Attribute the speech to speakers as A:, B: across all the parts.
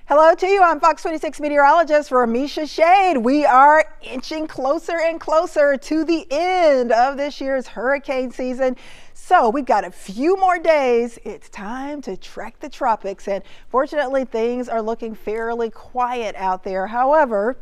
A: Hello to you. I'm FOX26 meteorologist Remeisha Shade. We are inching closer and closer to the end of this year's hurricane season. So we've got a few more days. It's time to trek the tropics, and fortunately things are looking fairly quiet out there. However,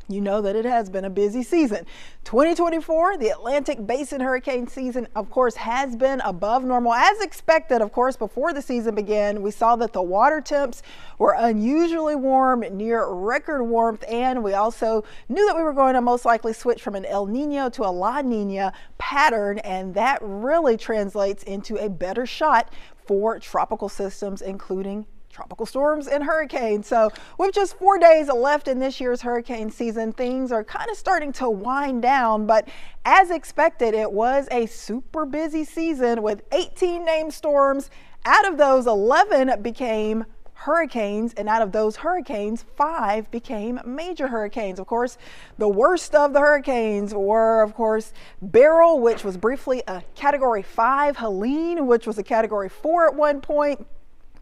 A: you know that it has been a busy season. 2024, the Atlantic Basin hurricane season, of course, has been above normal. As expected, of course, before the season began, we saw that the water temps were unusually warm, near record warmth, and we also knew that we were going to most likely switch from an El Nino to a La Nina pattern, and that really translates into a better shot for tropical systems, including tropical storms and hurricanes. So with just 4 days left in this year's hurricane season, things are kind of starting to wind down, but as expected, it was a super busy season with 18 named storms. Out of those, 11 became hurricanes, and out of those hurricanes, 5 became major hurricanes. Of course, the worst of the hurricanes were, of course, Beryl, which was briefly a Category 5, Helene, which was a Category 4 at one point.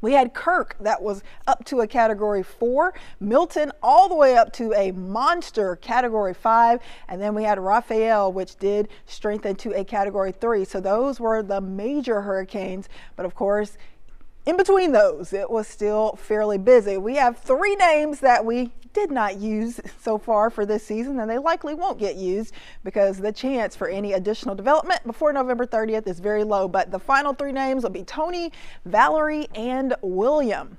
A: We had Kirk, that was up to a Category 4, Milton all the way up to a monster Category 5, and then we had Raphael, which did strengthen to a Category 3. So those were the major hurricanes, but of course, in between those, it was still fairly busy. We have 3 names that we did not use so far for this season, and they likely won't get used because the chance for any additional development before November 30th is very low. But the final 3 names will be Tony, Valerie, and William.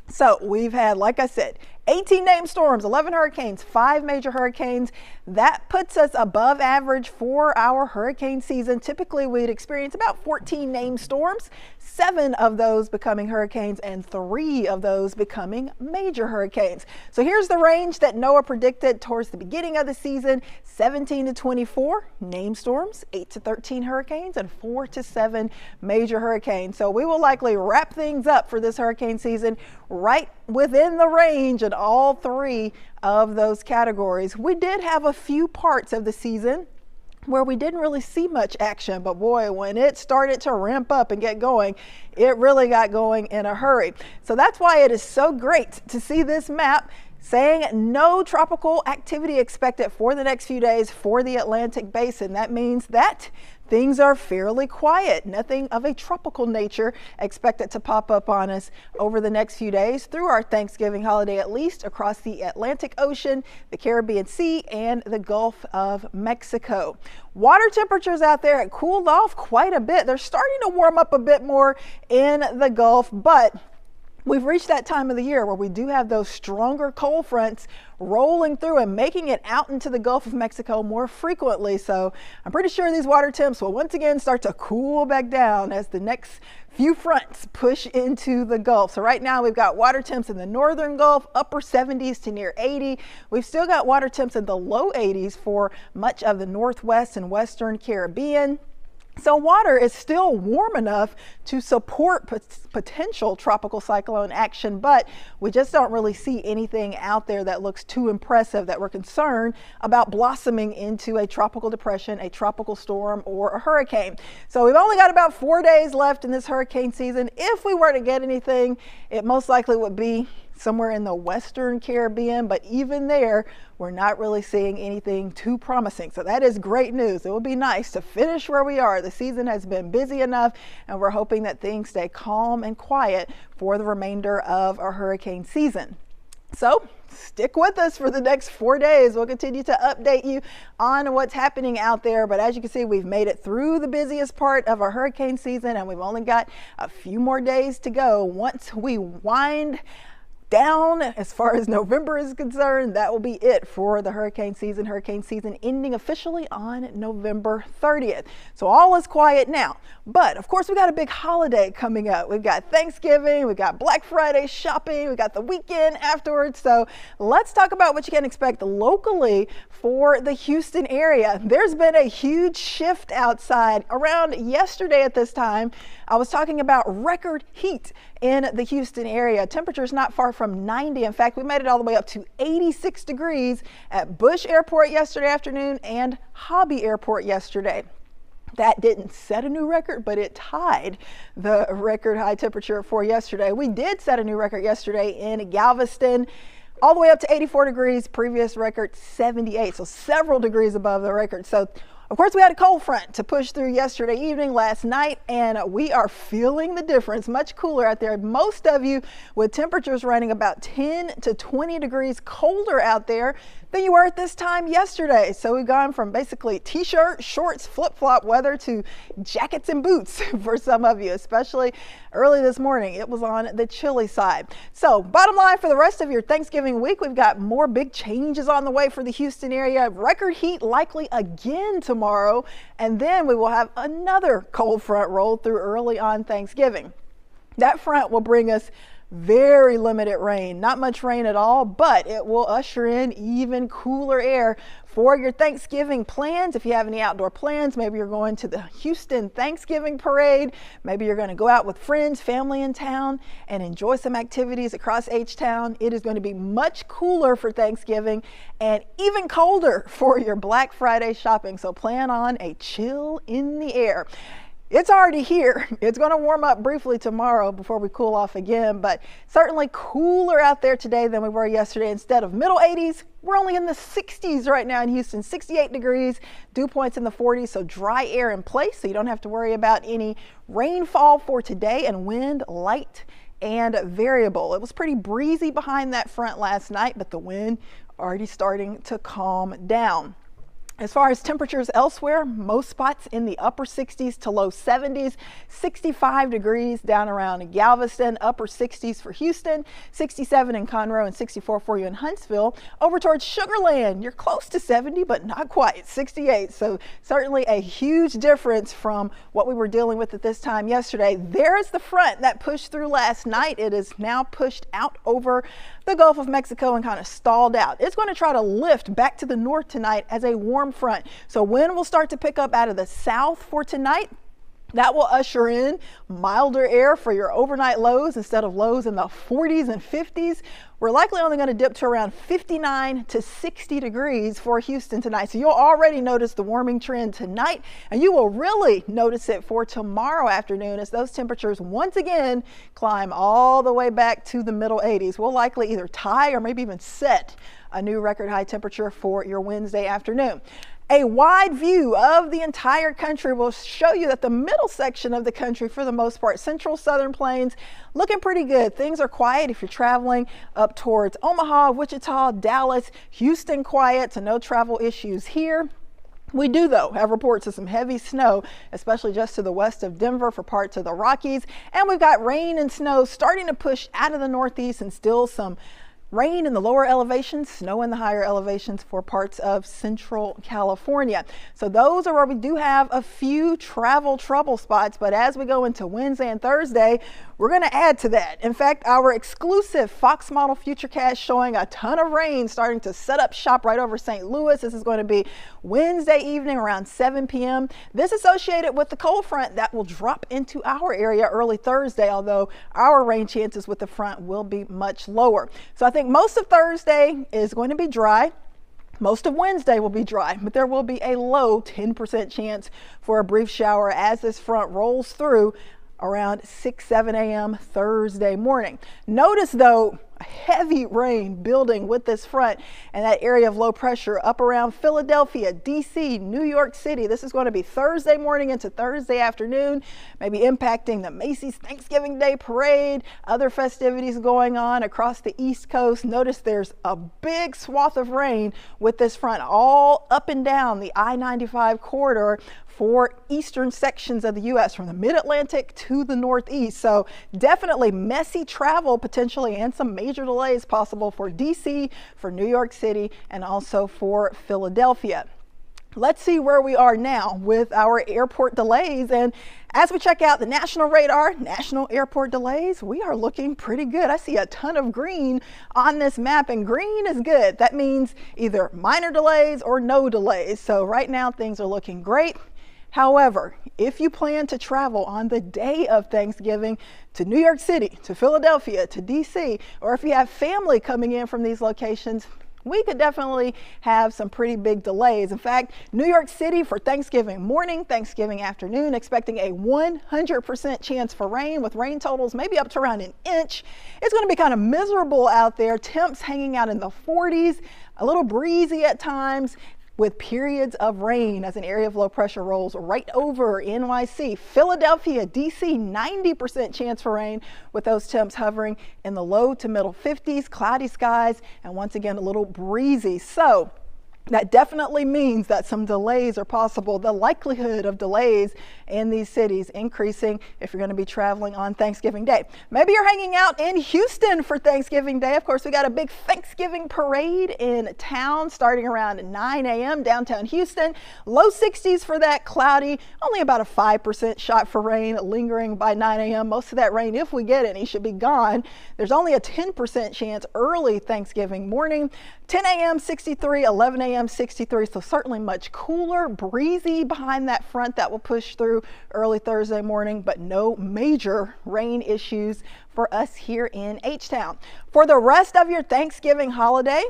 A: So we've had, like I said, 18 named storms, 11 hurricanes, 5 major hurricanes. That puts us above average for our hurricane season. Typically, we'd experience about 14 named storms, 7 of those becoming hurricanes and 3 of those becoming major hurricanes. So here's the range that NOAA predicted towards the beginning of the season: 17 to 24 named storms, 8 to 13 hurricanes, and 4 to 7 major hurricanes. So we will likely wrap things up for this hurricane season right within the range in all 3 of those categories. We did have a few parts of the season where we didn't really see much action, but boy, when it started to ramp up and get going, it really got going in a hurry. So that's why it is so great to see this map saying no tropical activity expected for the next few days for the Atlantic Basin. That means that things are fairly quiet. Nothing of a tropical nature expected to pop up on us over the next few days through our Thanksgiving holiday, at least across the Atlantic Ocean, the Caribbean Sea, and the Gulf of Mexico. Water temperatures out there had cooled off quite a bit. They're starting to warm up a bit more in the Gulf, but we've reached that time of the year where we do have those stronger cold fronts rolling through and making it out into the Gulf of Mexico more frequently. So I'm pretty sure these water temps will once again start to cool back down as the next few fronts push into the Gulf. So right now we've got water temps in the northern Gulf, upper 70s to near 80. We've still got water temps in the low 80s for much of the northwest and western Caribbean. So water is still warm enough to support potential tropical cyclone action, but we just don't really see anything out there that looks too impressive that we're concerned about blossoming into a tropical depression, a tropical storm, or a hurricane. So we've only got about 4 days left in this hurricane season. If we were to get anything, it most likely would be somewhere in the western Caribbean, but even there, we're not really seeing anything too promising. So that is great news. It would be nice to finish where we are. The season has been busy enough, and we're hoping that things stay calm and quiet for the remainder of our hurricane season. So stick with us for the next 4 days. We'll continue to update you on what's happening out there. But as you can see, we've made it through the busiest part of our hurricane season, and we've only got a few more days to go. Once we wind down as far as November is concerned, that will be it for the hurricane season. Hurricane season ending officially on November 30th. So all is quiet now. But of course, we got a big holiday coming up. We've got Thanksgiving, we've got Black Friday shopping, we got the weekend afterwards. So let's talk about what you can expect locally for the Houston area. There's been a huge shift outside. Around yesterday at this time, I was talking about record heat in the Houston area. Temperatures not far from 90. In fact, we made it all the way up to 86 degrees at Bush Airport yesterday afternoon and Hobby Airport yesterday. That didn't set a new record, but it tied the record high temperature for yesterday. We did set a new record yesterday in Galveston, all the way up to 84 degrees, previous record 78, so several degrees above the record. So of course, we had a cold front to push through yesterday evening, last night, and we are feeling the difference. Much cooler out there. Most of you with temperatures running about 10 to 20 degrees colder out there than you were at this time yesterday. So we've gone from basically t-shirt, shorts, flip-flop weather to jackets and boots for some of you, especially early this morning. It was on the chilly side. So bottom line for the rest of your Thanksgiving week, we've got more big changes on the way for the Houston area. Record heat likely again tomorrow, and then we will have another cold front roll through early on Thanksgiving. That front will bring us very limited rain, not much rain at all, but it will usher in even cooler air for your Thanksgiving plans. If you have any outdoor plans, maybe you're going to the Houston Thanksgiving parade, maybe you're going to go out with friends, family in town and enjoy some activities across H-Town. It is going to be much cooler for Thanksgiving and even colder for your Black Friday shopping. So plan on a chill in the air. It's already here. It's going to warm up briefly tomorrow before we cool off again, but certainly cooler out there today than we were yesterday. Instead of middle 80s, we're only in the 60s right now in Houston, 68 degrees, dew points in the 40s, so dry air in place, so you don't have to worry about any rainfall for today, and wind light and variable. It was pretty breezy behind that front last night, but the wind already starting to calm down. As far as temperatures elsewhere, most spots in the upper 60s to low 70s, 65 degrees down around Galveston, upper 60s for Houston, 67 in Conroe and 64 for you in Huntsville. Over towards Sugar Land, you're close to 70, but not quite, 68. So certainly a huge difference from what we were dealing with at this time yesterday. There is the front that pushed through last night. It is now pushed out over the Gulf of Mexico and kind of stalled out. It's going to try to lift back to the north tonight as a warm front. So wind will start to pick up out of the south for tonight. That will usher in milder air for your overnight lows. Instead of lows in the 40s and 50s, we're likely only going to dip to around 59 to 60 degrees for Houston tonight. So you'll already notice the warming trend tonight, and you will really notice it for tomorrow afternoon as those temperatures once again climb all the way back to the middle 80s. We'll likely either tie or maybe even set a new record high temperature for your Wednesday afternoon. A wide view of the entire country will show you that the middle section of the country, for the most part, central southern plains, looking pretty good. Things are quiet if you're traveling up towards Omaha, Wichita, Dallas, Houston, quiet, so no travel issues here. We do, though, have reports of some heavy snow, especially just to the west of Denver for parts of the Rockies. And we've got rain and snow starting to push out of the northeast, and still some rain in the lower elevations, snow in the higher elevations for parts of central California. So those are where we do have a few travel trouble spots, but as we go into Wednesday and Thursday, we're going to add to that. In fact, our exclusive Fox model futurecast showing a ton of rain starting to set up shop right over St. Louis. This is going to be Wednesday evening around 7 p.m. This associated with the cold front that will drop into our area early Thursday, although our rain chances with the front will be much lower. So I think most of Thursday is going to be dry. Most of Wednesday will be dry, but there will be a low 10% chance for a brief shower as this front rolls through around 6-7 a.m. Thursday morning. Notice, though, heavy rain building with this front and that area of low pressure up around Philadelphia, DC, New York City. This is going to be Thursday morning into Thursday afternoon, maybe impacting the Macy's Thanksgiving Day Parade, other festivities going on across the East Coast. Notice there's a big swath of rain with this front all up and down the I-95 corridor for eastern sections of the U.S. from the mid-Atlantic to the Northeast. So definitely messy travel potentially and some major delays possible for DC, for New York City, and also for Philadelphia. Let's see where we are now with our airport delays. And as we check out the national radar, national airport delays, we are looking pretty good. I see a ton of green on this map, and green is good. That means either minor delays or no delays. So right now things are looking great. However, if you plan to travel on the day of Thanksgiving to New York City, to Philadelphia, to DC, or if you have family coming in from these locations, we could definitely have some pretty big delays. In fact, New York City for Thanksgiving morning, Thanksgiving afternoon, expecting a 100% chance for rain, with rain totals maybe up to around an inch. It's going to be kind of miserable out there. Temps hanging out in the 40s, a little breezy at times, with periods of rain as an area of low pressure rolls right over NYC. Philadelphia, DC, 90% chance for rain, with those temps hovering in the low to middle 50s, cloudy skies, and once again, a little breezy. So that definitely means that some delays are possible. The likelihood of delays in these cities increasing if you're going to be traveling on Thanksgiving Day. Maybe you're hanging out in Houston for Thanksgiving Day. Of course, we got a big Thanksgiving parade in town starting around 9 a.m. downtown Houston. Low 60s for that, cloudy, only about a 5% shot for rain lingering by 9 a.m. Most of that rain, if we get any, should be gone. There's only a 10% chance early Thanksgiving morning. 10 a.m. 63, 11 a.m. 63, so certainly much cooler, breezy behind that front that will push through early Thursday morning, but no major rain issues for us here in H-Town. For the rest of your Thanksgiving holiday,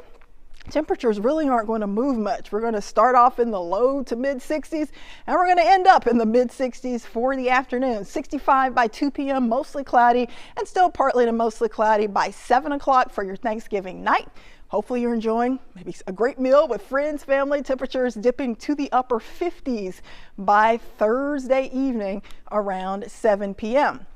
A: temperatures really aren't going to move much. We're going to start off in the low to mid 60s, and we're going to end up in the mid 60s for the afternoon. 65 by 2 p.m., mostly cloudy, and still partly to mostly cloudy by 7 o'clock for your Thanksgiving night. Hopefully you're enjoying maybe a great meal with friends, family. Temperatures dipping to the upper 50s by Thursday evening around 7 p.m.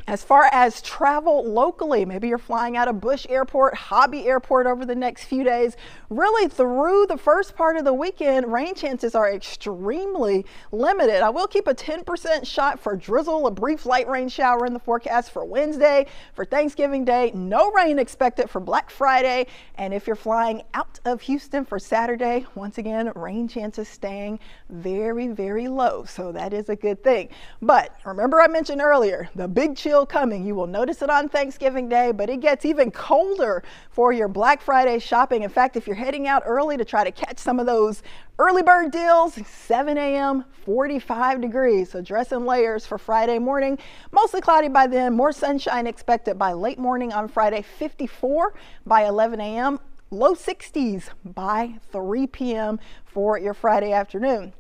A: As far as travel locally, maybe you're flying out of Bush Airport, Hobby Airport over the next few days. Really through the first part of the weekend, rain chances are extremely limited. I will keep a 10% shot for drizzle, a brief light rain shower in the forecast for Wednesday. For Thanksgiving Day, no rain expected for Black Friday. And if you're flying out of Houston for Saturday, once again, rain chances staying very, very low. So that is a good thing. But remember I mentioned earlier, the big chill coming. You will notice it on Thanksgiving Day, but it gets even colder for your Black Friday shopping. In fact, if you're heading out early to try to catch some of those early bird deals, 7 a.m., 45 degrees. So dress in layers for Friday morning. Mostly cloudy by then. More sunshine expected by late morning on Friday, 54 by 11 a.m. Low 60s by 3 p.m. for your Friday afternoon.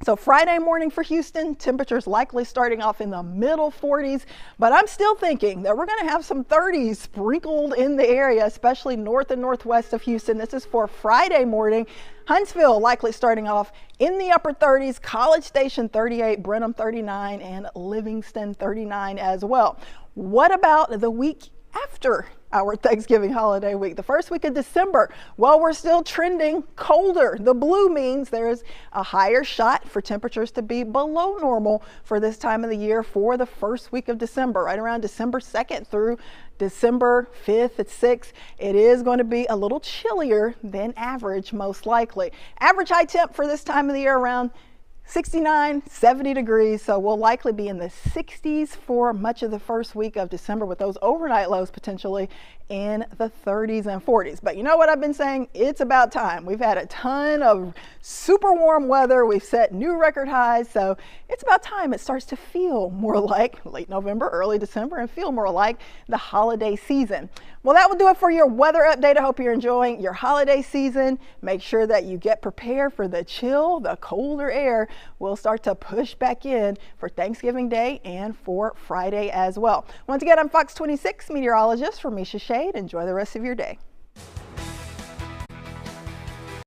A: So Friday morning for Houston, temperatures likely starting off in the middle 40s, but I'm still thinking that we're going to have some 30s sprinkled in the area, especially north and northwest of Houston. This is for Friday morning. Huntsville likely starting off in the upper 30s, College Station 38, Brenham 39, and Livingston 39 as well. What about the week after our Thanksgiving holiday week, the first week of December? Well, we're still trending colder. The blue means there's a higher shot for temperatures to be below normal for this time of the year for the first week of December, right around December 2nd through December 5th at 6. It is going to be a little chillier than average, most likely. Average high temp for this time of the year around 69, 70 degrees, so we'll likely be in the 60s for much of the first week of December, with those overnight lows potentially in the 30s and 40s. But you know what I've been saying? It's about time. We've had a ton of super warm weather. We've set new record highs, so it's about time it starts to feel more like late November, early December, and feel more like the holiday season. Well, that will do it for your weather update. I hope you're enjoying your holiday season. Make sure that you get prepared for the chill, the colder air will start to push back in for Thanksgiving Day and for Friday as well. Once again, I'm Fox 26 meteorologist Remeisha. Enjoy the rest of your day.